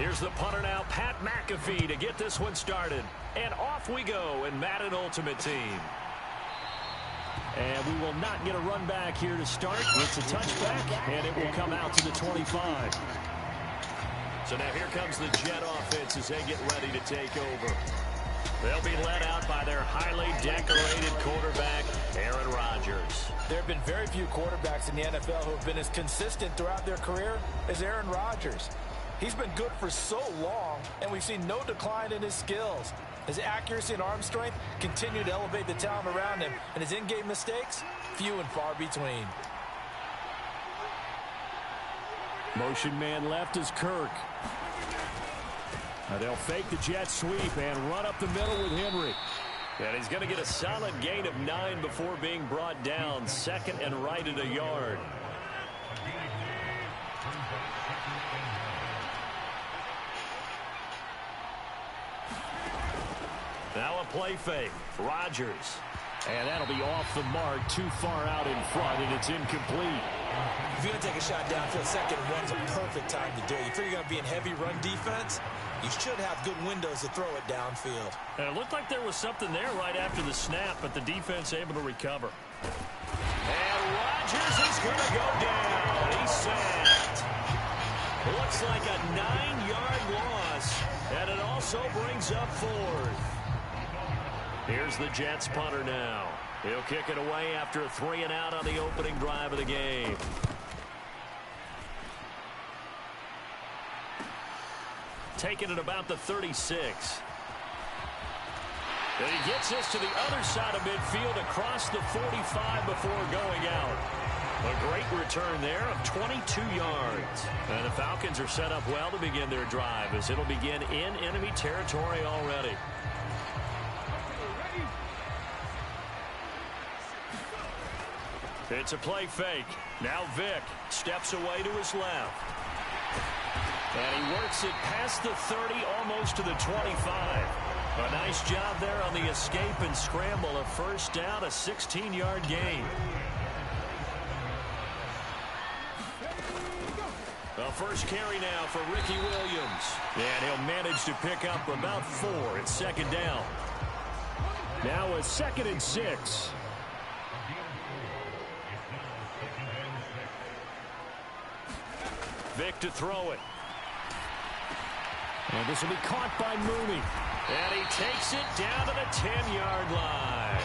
Here's the punter now, Pat McAfee, to get this one started. And off we go in Madden Ultimate Team. And we will not get a run back here to start. It's a touchback, and it will come out to the 25. So now here comes the Jet offense as they get ready to take over. They'll be led out by their highly decorated quarterback, Aaron Rodgers. There have been very few quarterbacks in the NFL who have been as consistent throughout their career as Aaron Rodgers. He's been good for so long, and we've seen no decline in his skills. His accuracy and arm strength continue to elevate the talent around him, and his in-game mistakes, few and far between. Motion man left is Kirk. Now they'll fake the jet sweep and run up the middle with Henry. And he's going to get a solid gain of 9 before being brought down. Second and right at a yard. Now a play fake. Rodgers. And that'll be off the mark, too far out in front, and it's incomplete. If you're going to take a shot downfield, second and one's a perfect time to do it. You figure you're going to be in heavy run defense, you should have good windows to throw it downfield. And it looked like there was something there right after the snap, but the defense able to recover. And Rodgers is going to go down. He's sacked. Looks like a 9-yard loss, and it also brings up 4th. Here's the Jets punter now. He'll kick it away after a 3-and-out on the opening drive of the game. Taking it about the 36. And he gets this to the other side of midfield across the 45 before going out. A great return there of 22 yards. And the Falcons are set up well to begin their drive as it'll begin in enemy territory already. It's a play fake. Now Vick steps away to his left. And he works it past the 30, almost to the 25. A nice job there on the escape and scramble. A first down, a 16-yard gain. The first carry now for Ricky Williams. And he'll manage to pick up about 4. It's second down. Now a 2nd and 6. Vick to throw it. And this will be caught by Mooney. And he takes it down to the 10-yard line.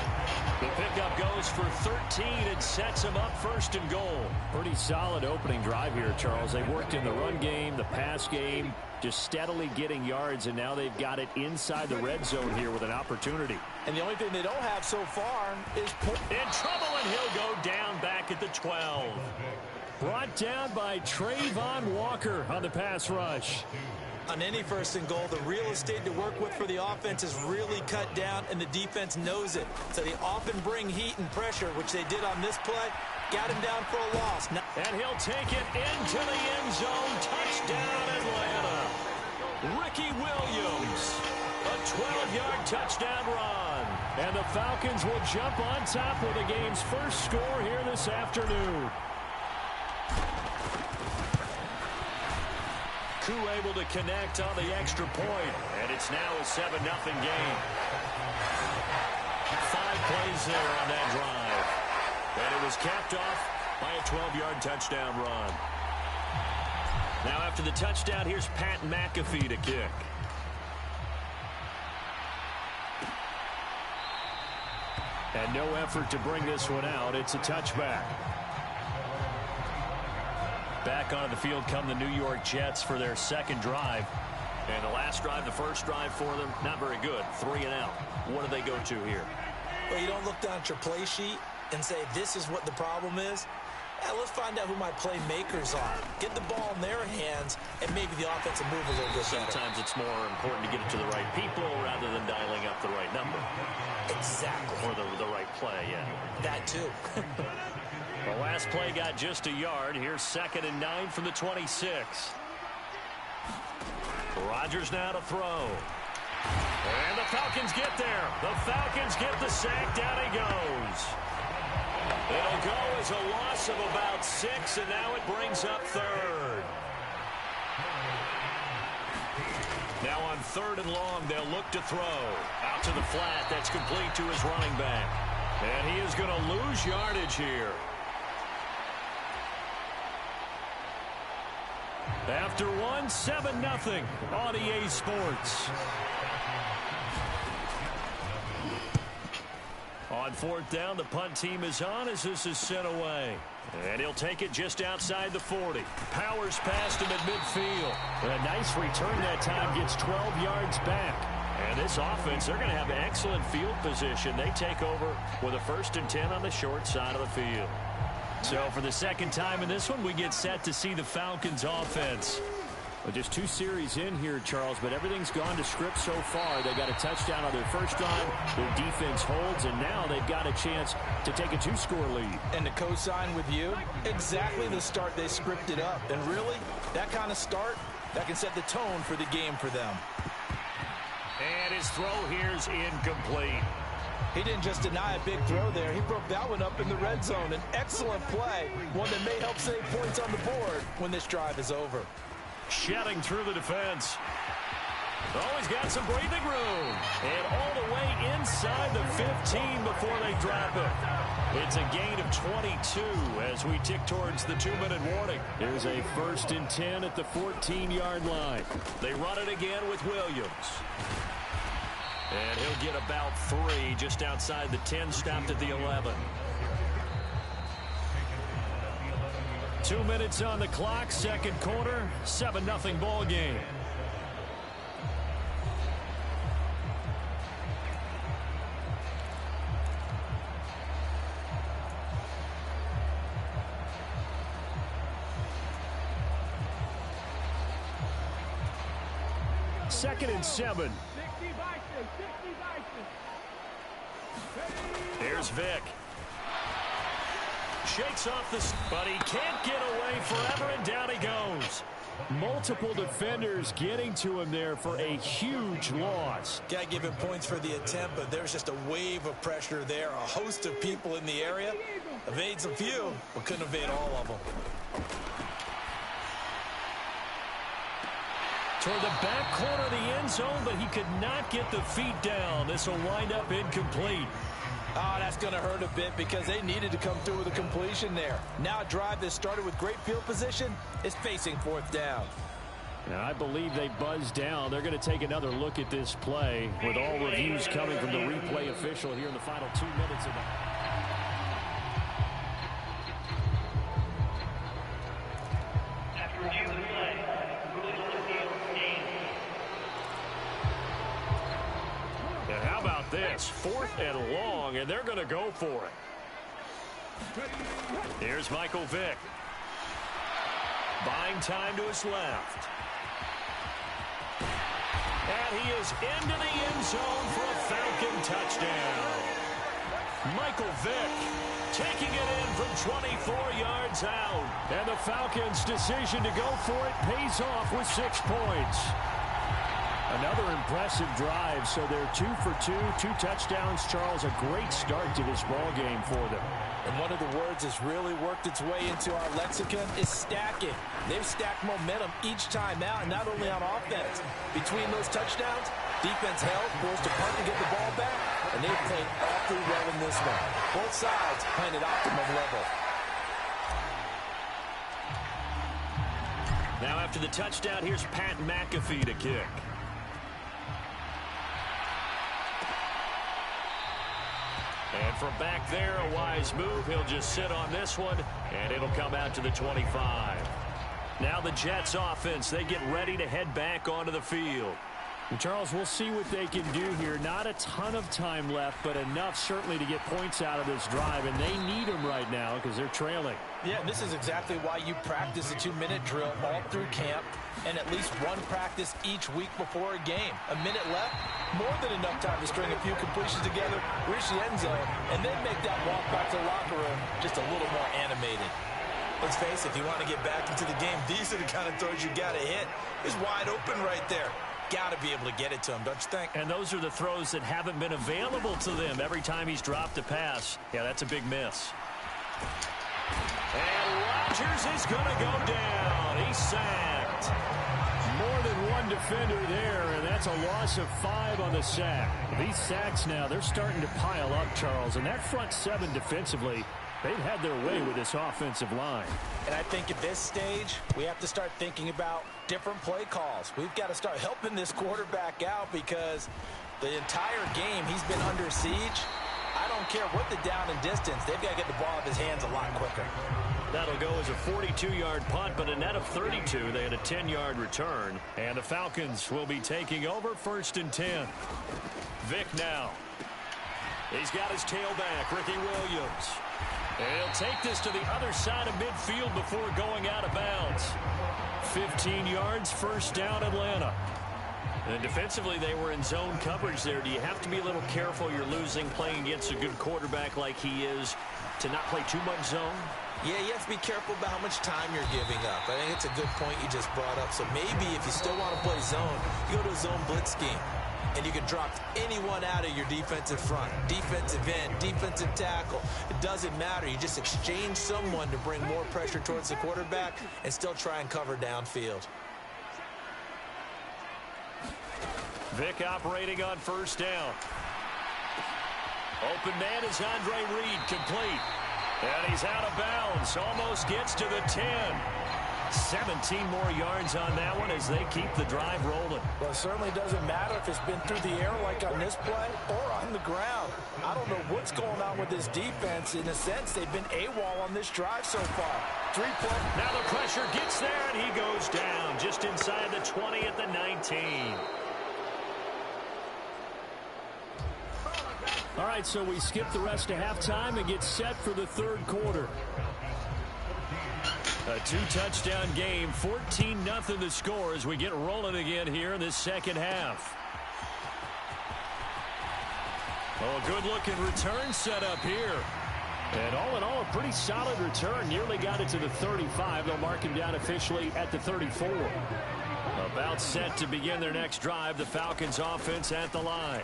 The pickup goes for 13 and sets him up 1st and goal. Pretty solid opening drive here, Charles. They worked in the run game, the pass game, just steadily getting yards, and now they've got it inside the red zone here with an opportunity. And the only thing they don't have so far is... in trouble, and he'll go down back at the 12. Brought down by Trayvon Walker on the pass rush. On any 1st and goal, the real estate to work with for the offense is really cut down, and the defense knows it. So they often bring heat and pressure, which they did on this play. Got him down for a loss. And he'll take it into the end zone. Touchdown, Atlanta. Ricky Williams. A 12-yard touchdown run. And the Falcons will jump on top with the game's first score here this afternoon. Koo able to connect on the extra point, and it's now a 7-0 game. 5 plays there on that drive. And it was capped off by a 12-yard touchdown run. Now after the touchdown, here's Pat McAfee to kick. And no effort to bring this one out. It's a touchback. Back onto the field come the New York Jets for their 2nd drive. And the last drive, the first drive for them, not very good. 3-and-out. What do they go to here? Well, you don't look down at your play sheet and say, this is what the problem is. Let's find out who my playmakers are. Get the ball in their hands, and maybe the offense will move a little bit better. Sometimes it's more important to get it to the right people rather than dialing up the right number. Exactly. Or the right play, yeah. That too. The last play got just a yard. Here's 2nd and 9 from the 26. Rodgers now to throw. And the Falcons get there. The Falcons get the sack. Down he goes. It'll go as a loss of about 6, and now it brings up 3rd. Now on 3rd and long, they'll look to throw. Out to the flat. That's complete to his running back. And he is going to lose yardage here. After one, 7-0 on EA Sports. On 4th down, the punt team is on as this is sent away. And he'll take it just outside the 40. Powers past him at midfield. A nice return that time, gets 12 yards back. And this offense, they're going to have excellent field position. They take over with a 1st and 10 on the short side of the field. So for the second time in this one, we get set to see the Falcons offense. Well, just 2 series in here, Charles, but everything's gone to script so far. They got a touchdown on their first drive. Their defense holds, and now they've got a chance to take a 2-score lead. And to co-sign with you, exactly the start they scripted up. And really, that kind of start, that can set the tone for the game for them. And his throw here's incomplete. He didn't just deny a big throw there. He broke that one up in the red zone. An excellent play, one that may help save points on the board when this drive is over. Shedding through the defense. Oh, he's got some breathing room. And all the way inside the 15 before they drop it. It's a gain of 22 as we tick towards the 2-minute warning. Here's a 1st and 10 at the 14-yard line. They run it again with Williams. And he'll get about 3 just outside the 10, stopped at the 11. 2 minutes on the clock, 2nd quarter, 7-0 ball game. Second and 7. Here's Vick. Shakes off this, but he can't get away forever, and down he goes. Multiple defenders getting to him there for a huge loss. Got to give him points for the attempt, but there's just a wave of pressure there. A host of people in the area. Evades a few, but couldn't evade all of them. Toward the back corner of the end zone, but he could not get the feet down. This will wind up incomplete. Oh, that's going to hurt a bit because they needed to come through with a completion there. Now a drive that started with great field position is facing 4th down. Now, I believe they buzzed down. They're going to take another look at this play with all reviews coming from the replay official here in the final 2 minutes of the... This 4th and long, and they're going to go for it. Here's Michael Vick. Buying time to his left. And he is into the end zone for a Falcon touchdown. Michael Vick taking it in from 24 yards out. And the Falcons' decision to go for it pays off with 6 points. Another impressive drive, so they're 2 for 2, 2 touchdowns. Charles, a great start to this ball game for them. And one of the words that's really worked its way into our lexicon is stacking. They've stacked momentum each time out, and not only on offense. Between those touchdowns, defense held, forced to punt to get the ball back, and they've played awfully well in this one. Both sides playing at optimum level. Now after the touchdown, here's Pat McAfee to kick. And from back there, a wise move. He'll just sit on this one, and it'll come out to the 25. Now the Jets offense, they get ready to head back onto the field. And Charles, we'll see what they can do here. Not a ton of time left, but enough certainly to get points out of this drive, and they need them right now because they're trailing. Yeah, and this is exactly why you practice a 2-minute drill all through camp and at least one practice each week before a game. A minute left, more than enough time to string a few completions together, reach the end zone, and then make that walk back to the locker room just a little more animated. Let's face it, if you want to get back into the game, these are the kind of throws you got to hit. He's wide open right there. Got to be able to get it to him, don't you think? And those are the throws that haven't been available to them every time he's dropped a pass. Yeah, that's a big miss. And Rodgers is going to go down. He's sacked. More than one defender there, and that's a loss of 5 on the sack. These sacks now, they're starting to pile up, Charles, and that front 7 defensively, they've had their way with this offensive line. And I think at this stage, we have to start thinking about different play calls. We've got to start helping this quarterback out because the entire game he's been under siege. I don't care what the down and distance. They've got to get the ball out of his hands a lot quicker. That'll go as a 42-yard punt, but a net of 32. They had a 10-yard return. And the Falcons will be taking over 1st and 10. Vic now. He's got his tailback, Ricky Williams. And he'll take this to the other side of midfield before going out of bounds. 15 yards, 1st down, Atlanta. And defensively, they were in zone coverage there. Do you have to be a little careful? You're losing, playing against a good quarterback like he is, to not play too much zone? Yeah, you have to be careful about how much time you're giving up. I think it's a good point you just brought up. So maybe if you still want to play zone, you go to a zone blitz scheme. And you can drop anyone out of your defensive front, defensive end, defensive tackle. It doesn't matter. You just exchange someone to bring more pressure towards the quarterback and still try and cover downfield. Vic operating on 1st down. Open man is Andre Reed, complete. And he's out of bounds, almost gets to the 10. 17 more yards on that one as they keep the drive rolling. Well, it certainly doesn't matter if it's been through the air like on this play or on the ground. I don't know what's going on with this defense. In a sense, they've been AWOL on this drive so far. 3 play. Now the pressure gets there, and he goes down just inside the 20 at the 19. All right, so we skip the rest of halftime and get set for the 3rd quarter. A 2-touchdown game, 14-0 the score as we get rolling again here in this 2nd half. Oh, a good-looking return set up here. And all in all, a pretty solid return. Nearly got it to the 35. They'll mark him down officially at the 34. About set to begin their next drive. The Falcons offense at the line.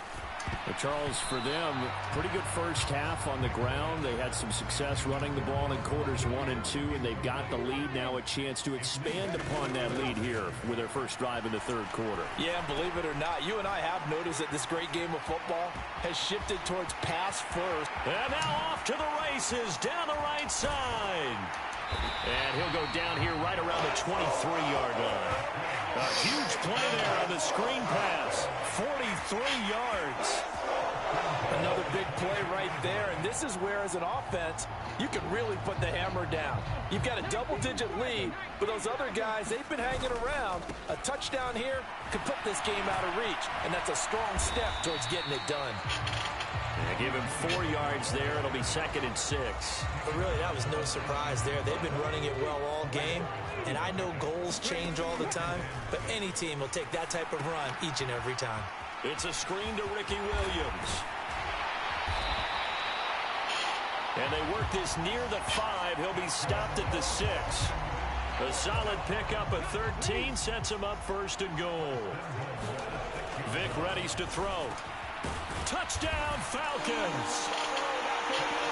But Charles, for them, pretty good first half on the ground. They had some success running the ball in quarters 1 and 2, and they've got the lead now, a chance to expand upon that lead here with their first drive in the 3rd quarter. Yeah, believe it or not, you and I have noticed that this great game of football has shifted towards pass first. And now off to the races down the right side. And he'll go down here right around the 23-yard line. A huge play there on the screen pass. 43 yards. Another big play right there. And this is where, as an offense, you can really put the hammer down. You've got a double-digit lead, but those other guys, they've been hanging around. A touchdown here could put this game out of reach, and that's a strong step towards getting it done. Yeah, give him 4 yards there. It'll be 2nd and 6. But really, that was no surprise there. They've been running it well all game. And I know goals change all the time, but any team will take that type of run each and every time. It's a screen to Ricky Williams. And they work this near the 5. He'll be stopped at the 6. A solid pickup at 13 sets him up 1st and goal. Vic readies to throw. Touchdown, Falcons!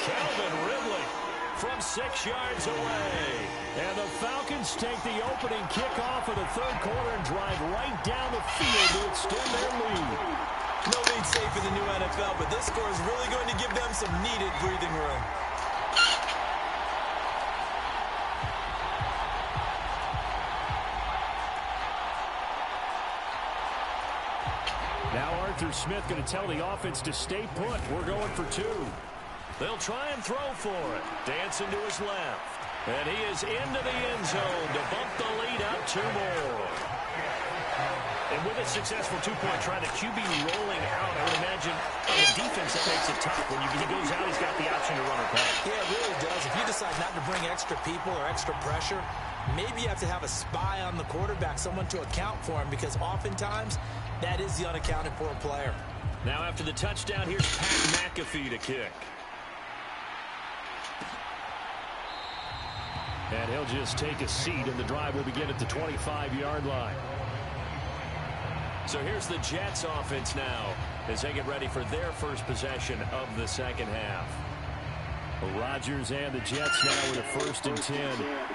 Calvin Ridley from 6 yards away. And the Falcons take the opening kickoff of the 3rd quarter and drive right down the field to extend their lead. No lead safe in the new NFL, but this score is really going to give them some needed breathing room. Now Arthur Smith going to tell the offense to stay put. We're going for 2. They'll try and throw for it. Dancing to his left. And he is into the end zone to bump the lead up 2 more. And with a successful 2-point try, the QB rolling out, I would imagine on the defense that makes it tough. When he goes out, he's got the option to run or pass. Yeah, it really does. If you decide not to bring extra people or extra pressure, maybe you have to have a spy on the quarterback, someone to account for him, because oftentimes that is the unaccounted for player. Now after the touchdown, here's Pat McAfee to kick. And he'll just take a seat, and the drive will begin at the 25-yard line. So here's the Jets offense now as they get ready for their first possession of the 2nd half. Rodgers and the Jets now with a 1st and 10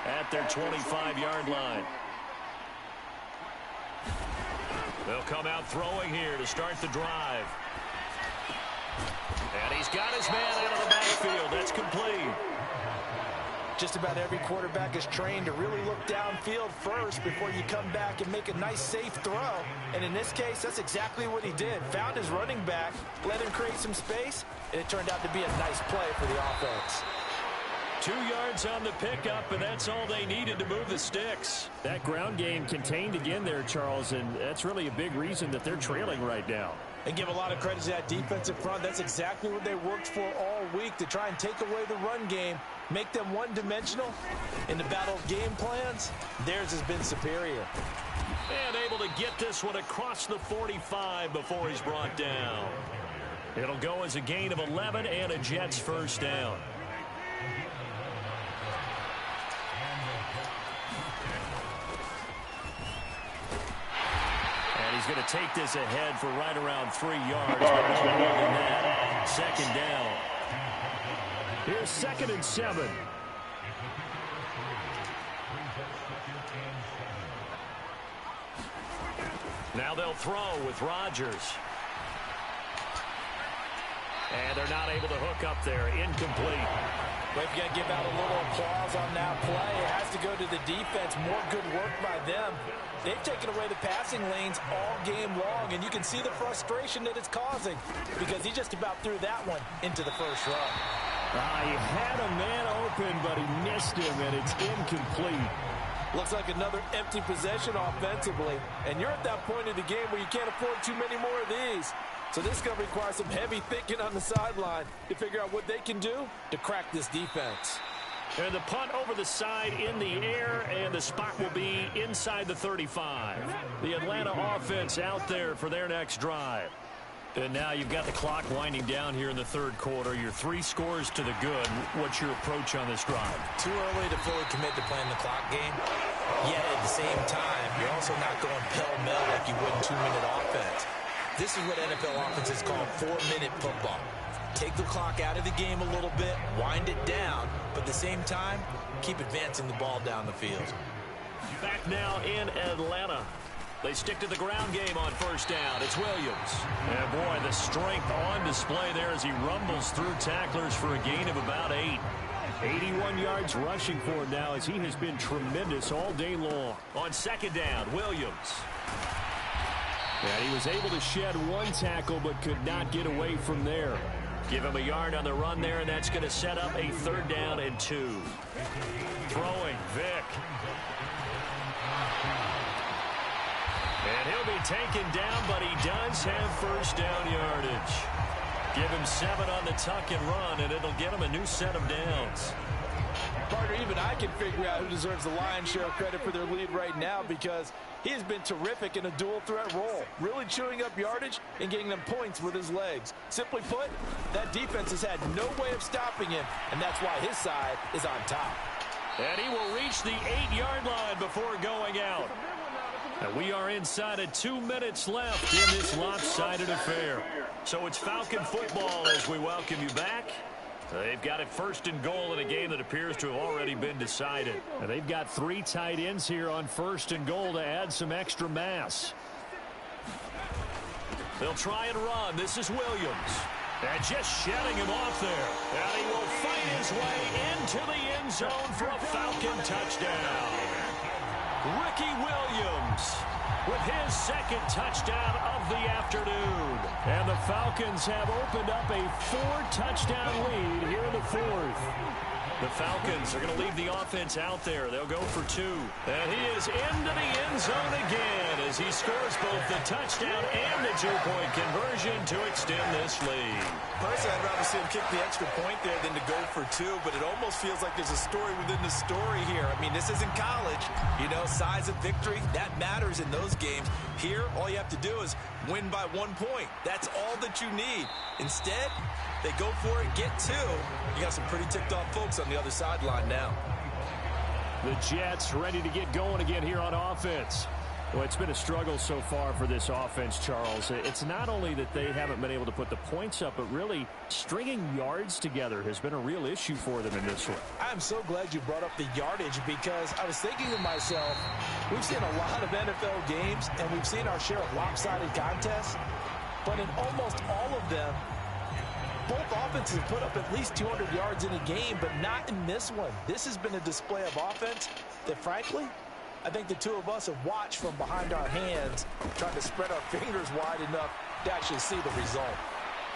at their 25-yard line. They'll come out throwing here to start the drive. And he's got his man out of the backfield. That's complete. Just about every quarterback is trained to really look downfield first before you come back and make a nice, safe throw. And in this case, that's exactly what he did. Found his running back, let him create some space, and it turned out to be a nice play for the offense. 2 yards on the pickup, and that's all they needed to move the sticks. That ground game contained again there, Charles, and that's really a big reason that they're trailing right now. And give a lot of credit to that defensive front. That's exactly what they worked for all week, to try and take away the run game, make them one-dimensional. In the battle of game plans, theirs has been superior. And able to get this one across the 45 before he's brought down. It'll go as a gain of 11 and a Jets first down. He's going to take this ahead for right around 3 yards, but no more than that. Second down. Here's 2nd and 7. Now they'll throw with Rodgers. And they're not able to hook up there. Incomplete. We've got to give out a little applause on that play. It has to go to the defense. More good work by them. They've taken away the passing lanes all game long, and you can see the frustration that it's causing because he just about threw that one into the first run. He had a man open, but he missed him, and it's incomplete. Looks like another empty possession offensively, and you're at that point in the game where you can't afford too many more of these. So this is going to require some heavy thinking on the sideline to figure out what they can do to crack this defense. And the punt over the side in the air, and the spot will be inside the 35. The Atlanta offense out there for their next drive. And now you've got the clock winding down here in the third quarter. You're 3 scores to the good. What's your approach on this drive? Too early to fully commit to playing the clock game. Yet at the same time, you're also not going pell-mell like you would in 2-minute offense. This is what NFL offenses call 4-minute football. Take the clock out of the game a little bit, wind it down, but at the same time, keep advancing the ball down the field. Back now in Atlanta. They stick to the ground game on first down. It's Williams. And boy, the strength on display there as he rumbles through tacklers for a gain of about 8. 81 yards rushing for him now as he has been tremendous all day long. On second down, Williams. And he was able to shed 1 tackle but could not get away from there. Give him a yard on the run there, and that's going to set up a 3rd down and 2. Throwing, Vick. And he'll be taken down, but he does have first down yardage. Give him 7 on the tuck and run, and it'll get him a new set of downs. Partner, even I can figure out who deserves the lion's share of credit for their lead right now because he has been terrific in a dual threat role, really chewing up yardage and getting them points with his legs. Simply put, that defense has had no way of stopping him, and that's why his side is on top. And he will reach the 8-yard line before going out. And we are inside of 2 minutes left in this lopsided affair. So it's Falcon football as we welcome you back. They've got it 1st and goal in a game that appears to have already been decided. And they've got 3 tight ends here on 1st and goal to add some extra mass. They'll try and run. This is Williams. And just shedding him off there. And he will fight his way into the end zone for a Falcon touchdown. Ricky Williams with his 2nd touchdown of the afternoon. And the Falcons have opened up a 4-touchdown lead here in the 4th. The Falcons are going to leave the offense out there. They'll go for 2. And he is into the end zone again as he scores both the touchdown and the 2-point conversion to extend this lead. Personally, I'd rather see him kick the extra point there than to go for 2, but it almost feels like there's a story within the story here. I mean, this isn't college. You know, size of victory, that matters in those games. Here, all you have to do is win by 1 point. That's all that you need. Instead, they go for it, get 2. You got some pretty ticked off folks on the other sideline now. The Jets ready to get going again here on offense. Well, it's been a struggle so far for this offense, Charles. It's not only that they haven't been able to put the points up, but really stringing yards together has been a real issue for them in this one. I'm so glad you brought up the yardage because I was thinking to myself, we've seen a lot of NFL games and we've seen our share of lopsided contests, but in almost all of them, both offenses have put up at least 200 yards in a game, but not in this one. This has been a display of offense that, frankly, I think the two of us have watched from behind our hands, trying to spread our fingers wide enough to actually see the result.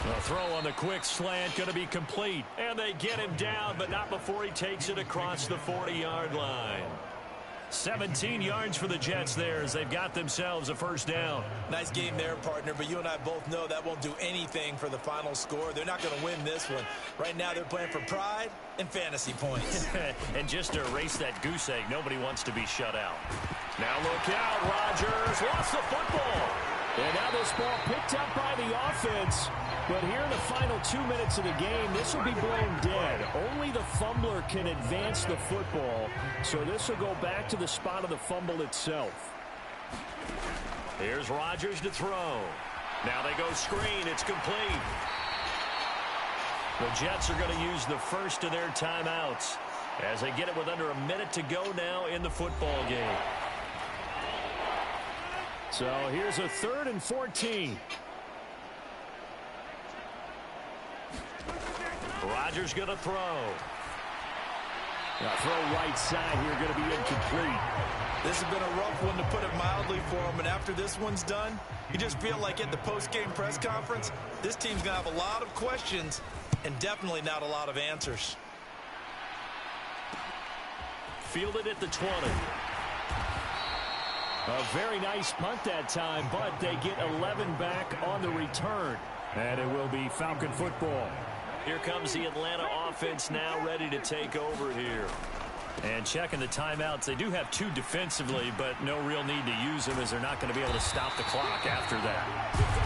The throw on the quick slant going to be complete. And they get him down, but not before he takes it across the 40-yard line. 17 yards for the Jets there as they've got themselves a first down. Nice game there, partner, but you and I both know that won't do anything for the final score. They're not going to win this one. Right now they're playing for pride and fantasy points. And just to erase that goose egg, nobody wants to be shut out. Now look out, Rodgers lost the football. And now this ball picked up by the offense. But here in the final 2 minutes of the game, this will be blown dead. Only the fumbler can advance the football. So this will go back to the spot of the fumble itself. Here's Rodgers to throw. Now they go screen. It's complete. The Jets are going to use the first of their timeouts as they get it with under a minute to go now in the football game. So here's a 3rd and 14. Rodgers going to throw. Now throw right side here, going to be incomplete. This has been a rough one, to put it mildly, for him. And after this one's done, you just feel like at the post-game press conference, this team's going to have a lot of questions and definitely not a lot of answers. Fielded at the 20. A very nice punt that time, but they get 11 back on the return. And it will be Falcon football. Here comes the Atlanta offense now ready to take over here. And checking the timeouts, they do have 2 defensively, but no real need to use them as they're not going to be able to stop the clock after that.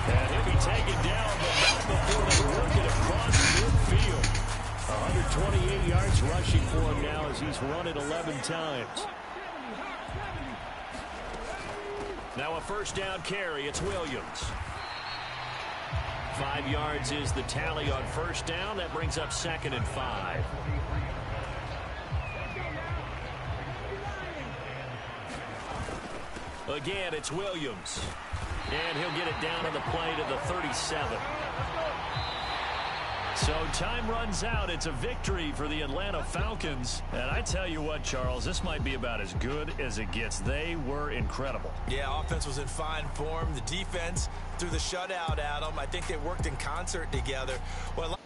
And he'll be taken down, but not before they work it across midfield. 128 yards rushing for him now as he's run it 11 times. Now a first down carry. It's Williams. 5 yards is the tally on first down. That brings up 2nd and 5. Again, it's Williams. And he'll get it down on the play to the 37. So time runs out. It's a victory for the Atlanta Falcons. And I tell you what, Charles, this might be about as good as it gets. They were incredible. Yeah, offense was in fine form. The defense threw the shutout at them. I think they worked in concert together. Well,